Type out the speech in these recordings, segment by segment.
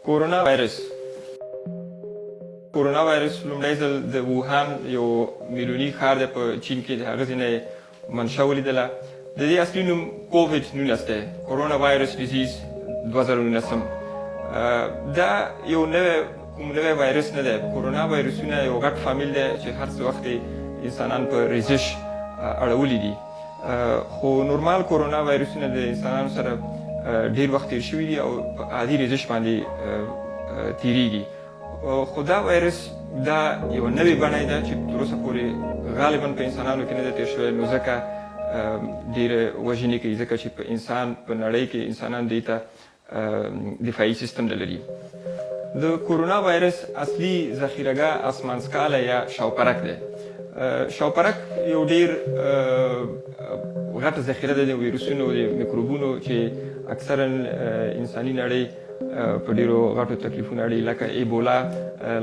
کورونا وایرس لومړی ځل د ووهان یو میلیوني ښار دی په چین کې د هغه ځای نه یې منشا ولیدله. د دې اصلي نوم کوویډ 19 دی، کورونا وایرس ډیزیز 2019. دا یو کوم نوی وایرس نه دی. کورونا وایرسونه یو غټ فامیل دی چې هر څه وخت انسانان په ریزش اړولي دي. خو نورمال کورونا وایرسونه د انسانانو سره ډېر وخت تیر شوي دي او په عادي ریزش باندې تیریږي. خو دا وایرس دا یو نوې بڼه ده چې تر اوسه پورې غالبا په انسانانو کې نه ده تیر شوی، نو ځکه ډېره وژنې کوي، ځکه چې په انسان په نړۍ کې انسانان دې ته دفاعي سیستم نه لري. د کورونا وایرس اصلي ذخیرهګاه اسمانڅکاله یا شاوپرک دی. شاوپرک یو ډېر غټه ذخیره ده د ویروسونو د میکروبونو چې اکثرا انساني نړۍ په ډېرو غټو تکلیفونو اړوي، لکه ایبولا،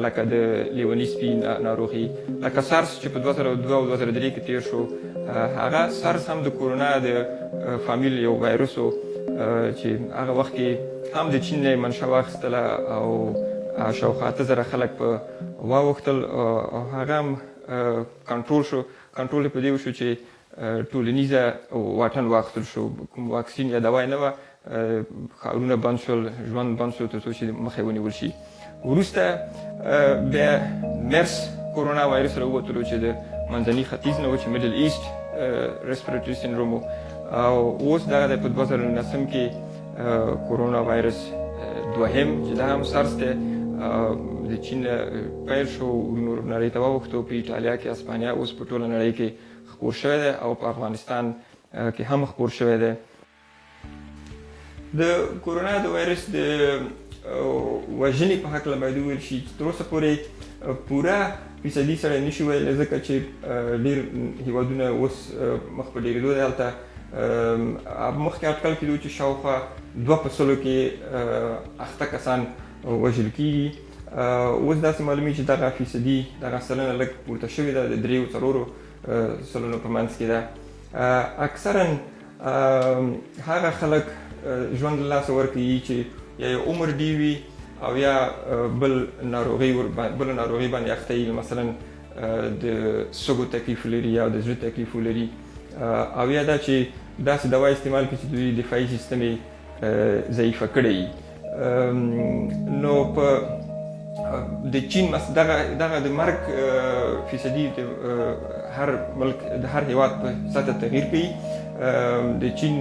لکه د لیوني سپي ناروغي، لکه سارس چې په 2002 او 2003 کې تیر شو. هغه سارس هم د کورونا د فامیل یو وایرس و چې هغه وخت کې هم د چین نه یې منشا واخیستله او شاوخوا 8,000 خلک په واوښتل او هغه هم کنټرول شو. کنټرول یې په دې وشو چې ټولنیزه واټن واخیستل شو. کوم واکسین یا دوا یې نه وه، ښارونه بند شول، ژوند بند شو تر څو چې مخه یې ونیول شي. وروسته بیا مرس کورونا وایرس راووتلو چې د منځني ختیځ نه و چې میډل ایسټ ریسپیریټري سینډروم و، او اوس دغه دی په 2019 کې کورونا وایرس دوهم چې دا هم سارس دی د چین پیل شو، نور نړۍ ته واوښتو. په ایټالیا کې، اسپانیا، اوس په ټوله نړۍ کې خپور شوی دی او په افغانستان کې هم خپور شوی دی. د کورونا د وایرس د وژنې په هکله باید وویل شي چې تر اوسه پورې پوره فیصدي سره نشي ویلی، ځکه چې ډېر هیوادونه اوس مخ په ډېرېدو دی. هلته مخکې اټکل کېدو چې شاوخوا 2% کې 8 کسان وژل کېږي. اوس داسې معلومي چې دغه فیصدي، دغه سلنه لږ پورته شوې ده، د 3-4 سلنو په منځ کې ده. اکثرا هغه خلک ژوند له لاسه ورکوي چې یا یې عمر ډېر وي او یا بل ناروغي باندې اخته وي، مثلا د سږو تکلیف لري یا د زړه تکلیف ولري، او یا دا چې داسې دوا استعمال کړي چې د دوی دفاعي سیستم یې ضعیفه کړی وي. نو په د چین دغه د مرګ فیصدي د هر ملک، د هر هیواد په سطح تغییر کوي. د چین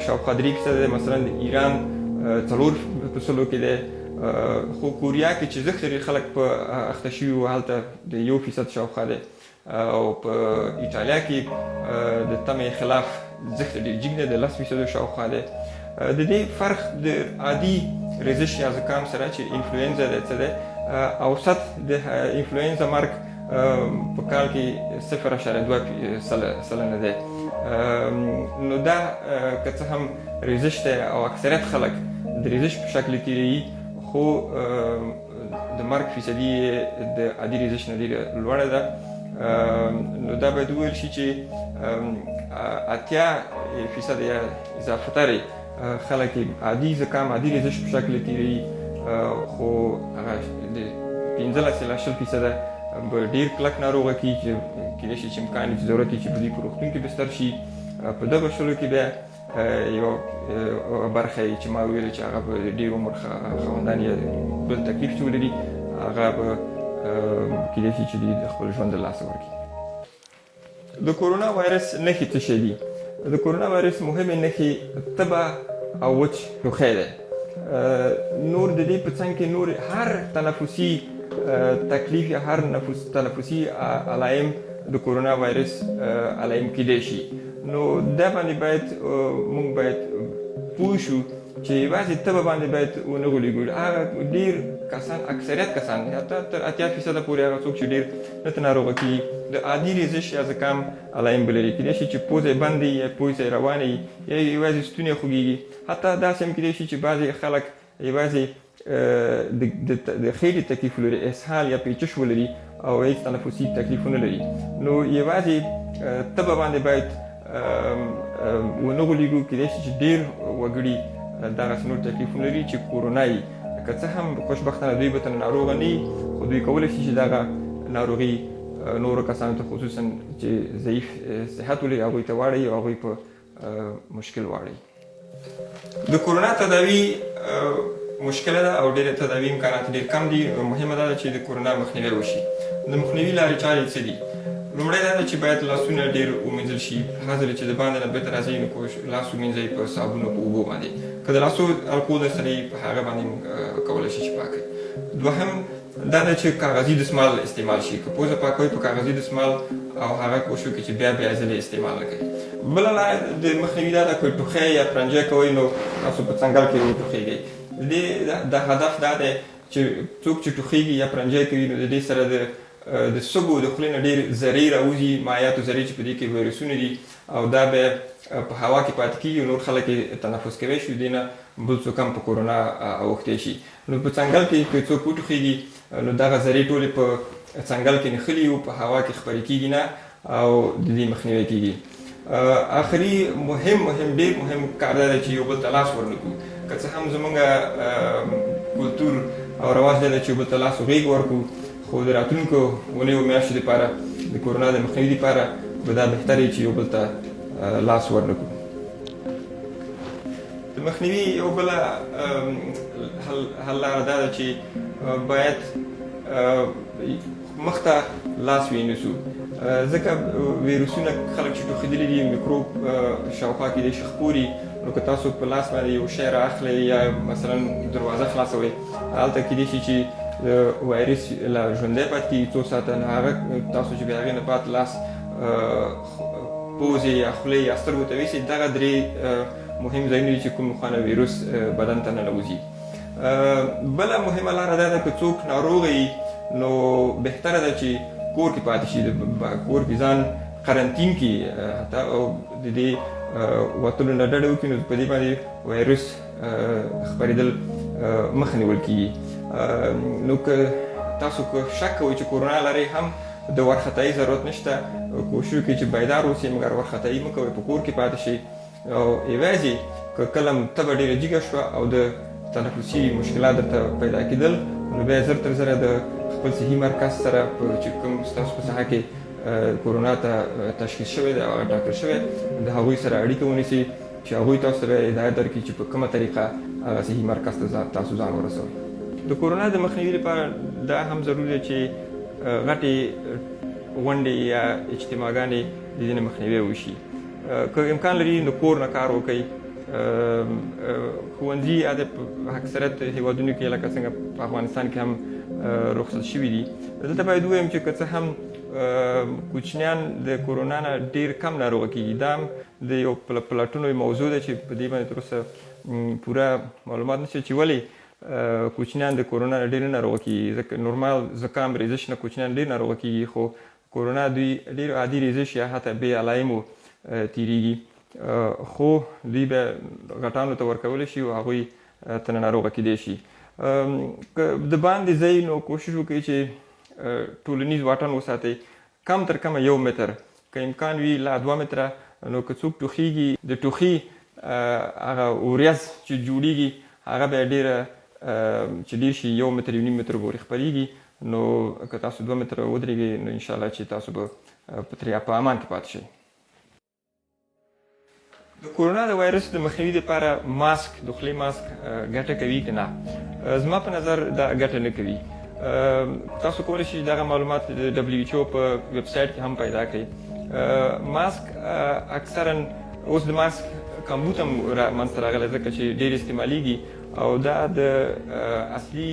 شاوخوا 3% دی، مثلا د ایران 4% کې دی. خو کوریا کې چې زښت خلک په اخته شوي وو هلته د 1% شاوخوا دی، او په ایټالیا کې د تمې خلاف زښت ډېر جګ دی، د 10% شاوخوا دی. د دې فرق د عادي ریزش یا زکام سره چې انفلوئنزا دی څه دی، اوسط د انفلوئنزا مرګ په کال کې 0.2 سلنه دی. نو دا که څه هم ریزش دی او اکثریت خلک د ریزش په شکل تیروي، خو د مرګ فیصدي د عادي ریزش نه ډېره لوړه ده. نو دا باید وویل شي چې 80% یا اضافه ترې خلک عادي زکام، عادي ریزش په شکل تیروي، خو هغه د 15-20% به ډېر کلک ناروغه کي چې کېدای شي چې امکان وي چې ضرورت وي چې په دوی په روغتون کې بستر شي. په دغه شلو کې بیا یوه برخه یې چې ما ویل چې هغه به ډېر عمر خاوندان یا بل تکلیف چې ولري، هغه به کېدای شي چې دوی د خپل ژوند له لاسه ورکړي. د کورونا وایرس نښې څه شی دي؟ د کورونا وایرس مهمې نښې تبه او وچ ټوخی دی. نور د دې په څنګ کې نور هر تنفسي تکلیف یا هر تنفسي علایم د کورونا وایرس علایم کېدای شي. نو دا باندې موږ باید پوه شو چې یوازې تبه باندې باید ونه غولېږو. هغه ډېر کسان، اکثریت کسان، حتی تر 80% پورې هغه څوک چې ډېر نه ناروغه کېږي، د عادي ریزش یا زکام علایم به لري. کېدای شي چې پوزه یې بنده وي یا پوزه یې روانه وي یا یوازې ستونی یې خوږېږي. حتی داسې هم کېدای شي چې بعضې خلک یوازې د خېټې تکلیف ولري، اسهال یا پیچش ولري او هېڅ تنفسي تکلیف ونه لري. نو یوازې تبه باندې باید ونه غولېږو. کېدای شي چې ډېر وګړي دغسې نور تکلیفونه لري چې کورونا یې که څه هم خوشبختانه دوی به تر ناروغه نه وي خو دوی کولی شي چې دغه ناروغي نورو کسانو ته خصوصا چې ضعیف صحت ولري هغوی ته واړوي او هغوی په مشکل واړوي. د کورونا تداوي مشکله ده او ډېرې تداوي امکانات ډېر کم دي. مهمه دا ده چې د کورونا مخنیوی وشي. د مخنیوي لارې چارې څه دي؟ لومړی دا ده چې باید لاسونه ډېر ومینځل شي. هغه ځلې چې د باندې نه بېرته راځئ نو لاس ومینځئ په صابون او په اوبو باندې. که د لاسو الکول درسره وي په هغه باندې کولی شي چې پاک کړئ. دوهم دا ده چې کاغذي دستمال استعمال شي. که پوزه پاکوئ په کاغذي دستمال او هغه کوشش وکړئ چې بیا ځلې استعمال نه کوئ. بله لاره د مخنیوي دا ده که ټوخی یا پرنجی کوئ نو تاسو په څنګل کې وټوخیږئ. د هدف دا دی چې څوک چې ټوخیږي یا پرنجی کوي نو د دې سره د سږو د خولې نه ډېر ذرې راوځي، مایعاتو ذرې چې په دې کې ویروسونه دي او دا بیا په هوا کې پاتې کېږي او نور خلک یې تنفس کوی شي، دې نه بل څوک هم په کورونا اوښتی شي. نو په څنګل کې که څوک وټوخیږي نو دغه ذرې ټولې په څنګل کې نښلي او په هوا کې خپرې کېږي نه او د دې مخنیوی کېږي. آخري ډېر مهم کار دا دی چې یو بل ته لاس ورنکړو. که څه هم زموږ کلتور او رواج دی چې یو بل ته لاس او غېږ ورکړو، خو د راتلونکو اونیو میاشتو دپاره د کورونا د مخنیوي دپاره به دا بهتر وي چې یو بل ته لاس ورنکړو. د مخنیوي یو بله حل لاره دا ده چې باید مخته لاس وینیسو، ځکه ویروسونه خلک چې ټوخېدلي دي میکروب شاوخوا کېدای شي خپوري. نو که تاسو په لاس باندې یو شی رااخلئ یا مثلا دروازه خلاصوئ، هلته کېدای شي چې وایرس لا ژوندی پاتې کېږي څو ساعته. نو هغه تاسو چې بیا هغې نه بعد لاس پوزې یا خولې یا سترګو ته ویسئ، دغه درې مهم ځایونه دي چې کوم خوانه ویروس بدن ته ننوځي. بله مهمه لاره دا ده که څوک ناروغه وي نو بهتره ده چې کور کې پاتې شي، کور کې ځان قرنطین کې حتی او د دې وتلو نه ډډه وکړي، نو په دې باندې وایرس خپرېدل مخه نیول کېږي. نو که تاسو که شک کوئ چې کورونا لرئ هم د وارخطایي ضرورت نشته. کوشش وکړئ چې بیدار اوسئ مګر وارخطایي مه کوئ، په کور کې پاتې شئ او یوازې که کله تبه ډېره جګه شوه او د تنفسي مشکلات درته پیدا کېدل نو بیا زر تر زره د خپل صحي مرکز سره چې کوم ستاسو په ساحه کې کورونا ته تشخیص شوی دی او هغه ټاکل شوی د هغوی سره اړیکه ونیسئ چې هغوی تاسو ته هدایت درکړي چې په کومه طریقه هغه صحي مرکز ته تاسو ځان ورسوئ. د کورونا د مخنیوي لپاره دا هم ضروري ده چې غټې غونډې یا اجتماعګانې د دې نه مخنیوی وشي. که امکان لري نو کور نه کار وکړئ. ښوونځي په اکثریت هیوادونو کې لکه څنګه په افغانستان کې هم رخصت شوي دي. دلته باید ووایم چې که څه هم کوچنیان د کورونا نه ډېر کم ناروغه کېږي، دا هم د یو پلټنو موضوع ده چې په دې باندې تر اوسه پوره معلومات نشته چې ولې کوچنیان د کورونا نه ډېر نه ناروغه کېږي. ځکه نورمال زکام ریزش نه کوچنیان ډېر ناروغه کېږي، خو کورونا دوی ډېر عادي ریزش یا حتی بې علایمو تېرېږي، خو دوی به غټانو ته ورکولی شي او هغوی ته ناروغه کېدی شي. که د باندې ځئ نو کوشش وکړئ چې ټولنیز واټن وساتئ، کم تر کمه 1 متر، که امکان وي لا 2 متره. نو که څوک ټوخېږي د ټوخي هغه وریځ چې جوړېږي هغه به ډېره چې ډېر شي 1 متر 1.5 متر پورې خپرېږي. نو که تاسو 2 متره ودرېږئ نو انشاءالله چې تاسو به په امان کې پاتې شئ. د کورونا د وایرس د مخنیوي لپاره ماسک د خولې ماسک ګټه کوي که نه؟ زما په نظر دا ګټه نه کوي. تاسو کولی شئ دغه معلومات د WHO په ویب سایټ کې هم پیدا کړئ. ماسک اکثرا اوس د ماسک کمبود هم منځته راغلی ځکه چې ډېر استعمالیږي او دا د اصلي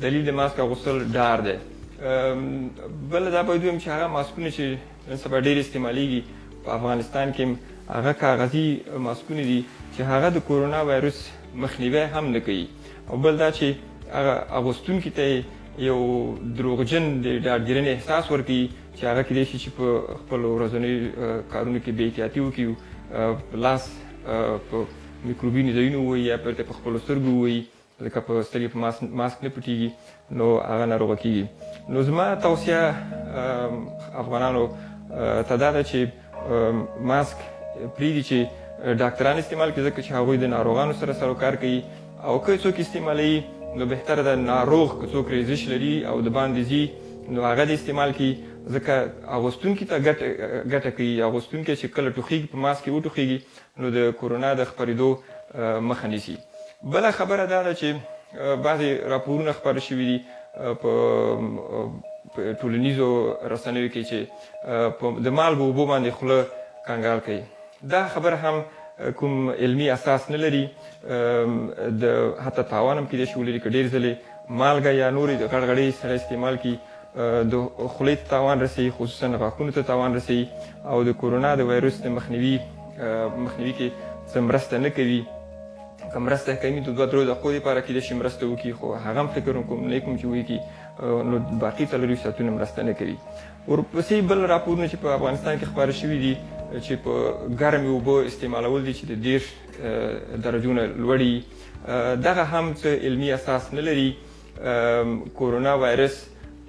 دلیل د ماسک اغوستل ډار دی. بله دا باید ووایم چې هغه ماسکونه چې نن سبا ډېر استعمالیږي په افغانستان کې هغه کاغذي ماسکونه دي چې هغه د کورونا وایرس مخنیوی هم نه کوي. او بل دا چې هغه اغوستونکي ته یو دروغجن د ډاډګیرنې احساس ورکوي چې هغه کېدای شي چې په خپلو ورځنیو کارونو کې بې احتیاطي وکړي، لاس په میکروبینو ځایونو ووهي یا بیرته په خپلو سترګو ووهي، ځکه په سترګې په ماسک نه پټېږي نو هغه ناروغه کېږي. نو زما توصیه افغانانو ته دا ده چې ماسک پرېږدي چې ډاکټران استعمال کړي ځکه چې هغوی د ناروغانو سره سروکار کوي، او که څوک استعمالوي نو بهتره ده ناروغ که څوک ریزش لري او د باندې ځي نو هغه د استعمال کړي ځکه اغوستونکي ته ګټه کوي. اغوستونکی چې کله ټوخیږي په ماسک کې وټوخیږي نو د کورونا د خپرېدو مخه نیسي. بله خبره دا ده چې بعضې راپورونه خپاره شوي دي په ټولنیزو رسنیو کې چې د مالګو اوبو باندې خوله کنګال کوي. دا خبره هم کوم علمي اساس نه لري. حتی تاوان هم کیدای شي ولري که ډېر ځلې مالګه یا نورې غړغړې سړی استعمال کړي د خولې ته تاوان رسوي، خصوصا غاښونو ته تاوان رسوي او د کورونا د وایرس د مخنیوي کې څه مرسته نه کوي. که مرسته کوي د 2-3 دقیقو دپاره کیدای شي مرسته وکړي، خو هغه هم فکر نه کوم چې وکړي نو باقي 4 ساعتونه مرسته نه کوي. ورپسې بل راپورونه چې په افغانستان کې خپاره شوي دي چې په ګرمې اوبه استعمالول دي چې د 10 درجو نه لوړ دغه هم څه علمي اساس نه لري. کورونا وایرس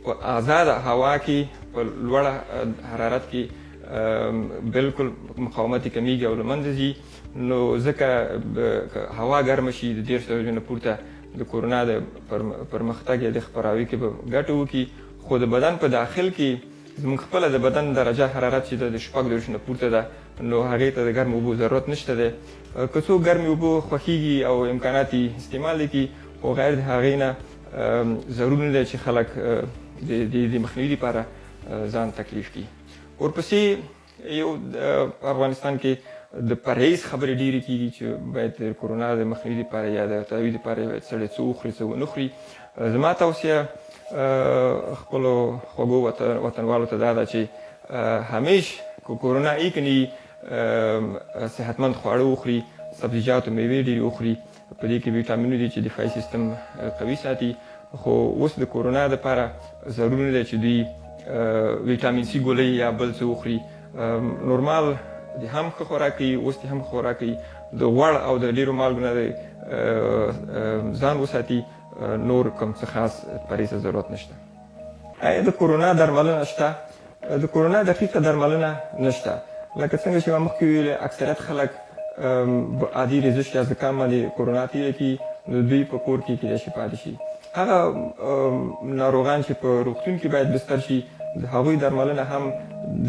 په آزاده هوا کې په لوړه حرارت کې بالکل مقاومت یې کمیږي او له منځه ځي. نو ځکه هوا ګرمه شي د 10 درجو نه پورته د کورونا د پرمختګ یا د خپراوي کې به ګټه وکړي، خو د بدن په داخل کې زموږ خپله د بدن درجه حرارت چې د 4 درجو نه پورته ده نو هغې ته د ګرمو اوبو ضرورت نشته دی. که څوک ګرمې اوبه خوښیږي او امکانات یې استعمال کړي، خو غیر د هغې نه ضرور نه دی چې خلک د مخنیوي لپاره ځان تکلیف کړي. ورپسې یو افغانستان کې د پرهیز خبرې ډېرې کېږي چې باید د کورونا د مخنیوي لپاره یا د تعویض لپاره باید سړی څه وخوري څه ونه خوري. زما توصیه خپلو خوږو وطنوالو ته دا ده چې همیش که کورونا ای کني صحتمند خواړه وخوري، سبزیجات او میوې ډېرې وخوري. په دې کې ویټامینونه دي چې دفاعي سیستم قوي ساتي. خو اوس د کورونا دپاره ضرور نه دی چې دوی ویټامین سي ګولۍ یا بل څه وخوري. نورمال د هم ښه خوراک کوي، اوس د هم ښه خوراک کوي، د غوړ او د ډېرو مالګو نه ځان وساتي. نور کوم څه خاص پرهیز ضرورت نشته. آیا د کورونا درملنه شته؟ د کورونا دقیقه درملنه نشته. لکه څنګه چې ما مخکې ویل اکثریت خلک عادي ریزش یا زکام باندې کورونا تېره کړي نو دوی په کور کې کیدای شي پاتې شي. هغه ناروغان چې په روغتون کې باید بستر شي د هغوی درملنه هم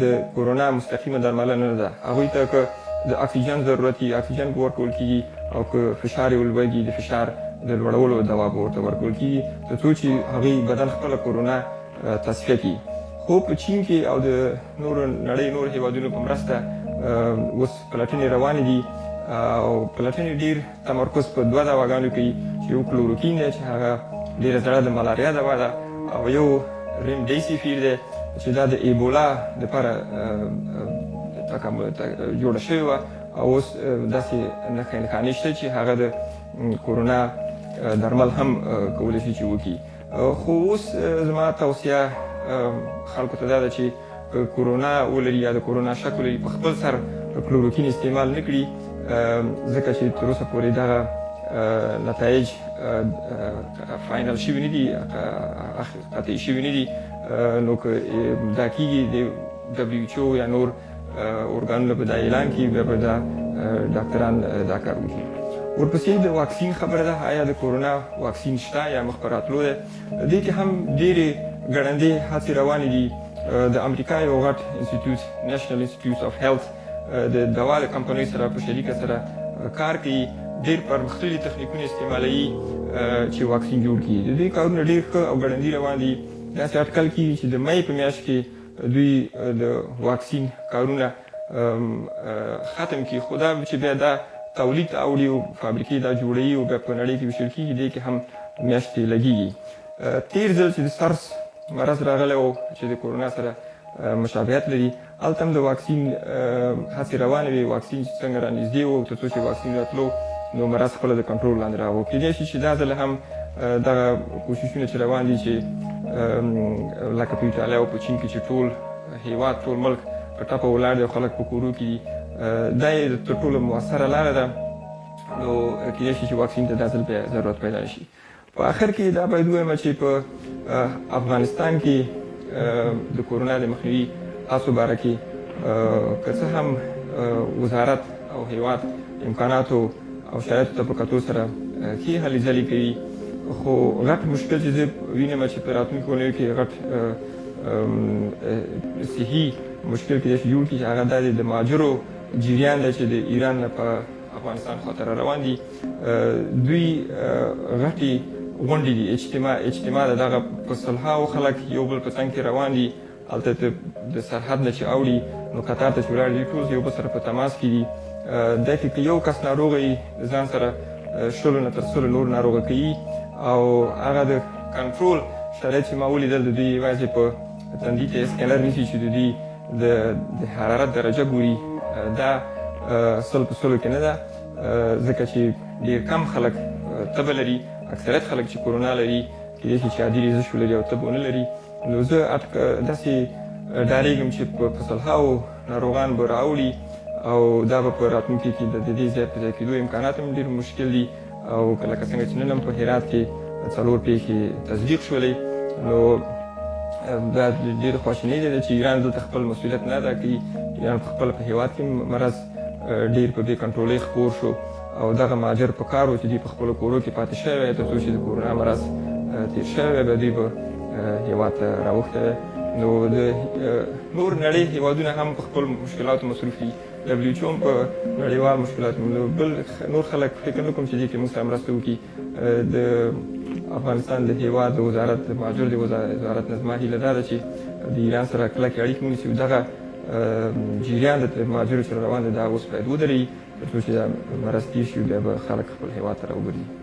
د کورونا مستقیمه درملنه نه ده. هغوی ته که د اکسیجن ضرورت وي اکسیجن به ورکول کېږي او که فشار یې ولوړېږي د فشار د لوړولو دوا به ورته ورکول کېږي تر څو چې هغوی بدن خپله کورونا تصفیه کړي. خو په چین کې او د نورو نړۍ نور هېوادونو په مرسته اوس پلټنې روانې دي او پلټنې ډېر تمرکز په 2 دواګانو کوي چې یو کلوروکین دی چې هغه ډېره زړه د ملاریا دوا ده او یو ریمډیسیویر دی چې دا د ایبولا دپاره جوړه شوې وه او اوس داسې نښانې شته چې هغه د کورونا درمل هم کولی شي چې وکړي. خو اوس زما توصیه خلکو ته دا ده چې کورونا ولري یا د کورونا شک ولري په خپل سر کلوروکین استعمال نه کړي ځکه چې تر اوسه پورې دغه نتایج فاینل شوي نه دي، قطعي شوي نه دي. نو که دا کېږي د WHO یا نور ارګانونه به دا اعلان کړي بیا به دا ډاکټران دا کار وکړي. ورپسې د واکسین خبره ده. آیا د کورونا واکسین شته یا مخ په راتلو دی؟ دې کې هم ډېرې ګړندې هڅې روانې دي. د امریکا یو غټ انسټیټیوټ نیشنل انسټیټیوټ اف هیلث د دوا د کمپنیو سره په شریکه سره کار کوي. ډېر پرمختللي تخنیکونه استعمالوي چې واکسین جوړ کړي. د دوی کارونه ډېر ښه او ګړندي روان دي. داسې اټکل کېږي چې د مۍ په میاشت کې دوی د واکسین کارونه ختم کړي. خو دا چې بیا دا تولید اوړي او فابریکې دا جوړوي او بیا په نړۍ کې ویشل کېږي دې کې هم میاشتې لګېږي. تېر ځل چې د سارس مرض راغلی و چې د کورونا سره مشابهت لري هلته هم د واکسین هڅې روانې وې. واکسین چې څنګه رانږدې و تر څو چې واکسین راتلو نو مرض خپله د کنټرول لاندې راوړو. کېدای شي چې دا ځل هم دغه کوششونه چې روان دي چې لکه په ایټالیا او په چین کې چې ټول هېواد ټول ملک په ټپه ولاړ دی او خلک په کورو کې دي دا یې تر ټولو مؤثره لاره ده. نو کېدای شي چې واکسین ته دا ځل بیا ضرورت پیدا شي. په آخر کې دا باید ووایم چې په افغانستان کې د کورونا د مخنیوي هڅو باره کې که څه هم وزارت او هېواد امکاناتو او شرایطو ته په کتو سره ښې هلې ځلې کوي خو غټ مشکل چې زه وینم چې په راتلونکو کلونو کې غټ صحي مشکل کېدای شي جوړ کړي چې هغه دا دی د مهاجرو جریان دی چې د ایران نه په افغانستان خاطر روان دي. دوی غټې غونډې دي، اجتماع د دغه په سلهاوو خلک یو بل په څنګ کې روان دي. هلته د سرحد نه چې اوړي نو قطار ته چې ولاړ دي ټول یو بل سره په تماس کې دي. دا کې که یو کس ناروغه وي ځان سره 100 نه تر 100 نور ناروغه کوي او هغه د کنټرول شرایط چې ما ولیدل د دوی یوازې په تندي ته سکینر نیسي چې د دوی د حرارت درجه ګوري. دا 100% کې نه ده ځکه چې ډېر کم خلک تبه لري. اکثریت خلک چې کورونا لري کېدای شي چې عادي ریزش ولري او تبه ونه لري. نو زه داسې ډارېږم چې په سلهاوو ناروغان به راوړي او دا به په راتلونکي کې د دې ځای په ځای کېدو امکانات هم ډېر مشکل دي. او لکه څنګه چې نن هم په هرات کې 4 پیښې تصدیق شولې. نو دا ډېره خواشیني ده چې ایران دلته خپل مسؤلیت نه ادا کوي. ایران په خپله په هېواد کې مرض ډېر په بې کنټرولۍ خپور شو او دغه مهاجر په کار و چې دوی په خپلو کورو کې پاتې شوی وی تر څو چې د کورونا مرض تېر شوی وی بیا دوی به هېواد ته راوښتی وی. نو د نور نړۍ هېوادونه هم په خپل مشکلاتو مصروف دي. WHO هم په نړیوال مشکلاتو. نو بل نور خلک فکر نه کوم چې دې کې موږ سره مرسته وکړي. د افغانستان د هېواد د وزارت د مهاجرو د وزارت نه زما هیله دا ده چې د ایران سره کلکې اړیکې ونیسي او دغه جریان د مهاجرو سره روان دی دا اوس باید ودرېږي تر څو چې دا مرض تېر شي بیا به خلک خپل هېواد ته راوګرځي.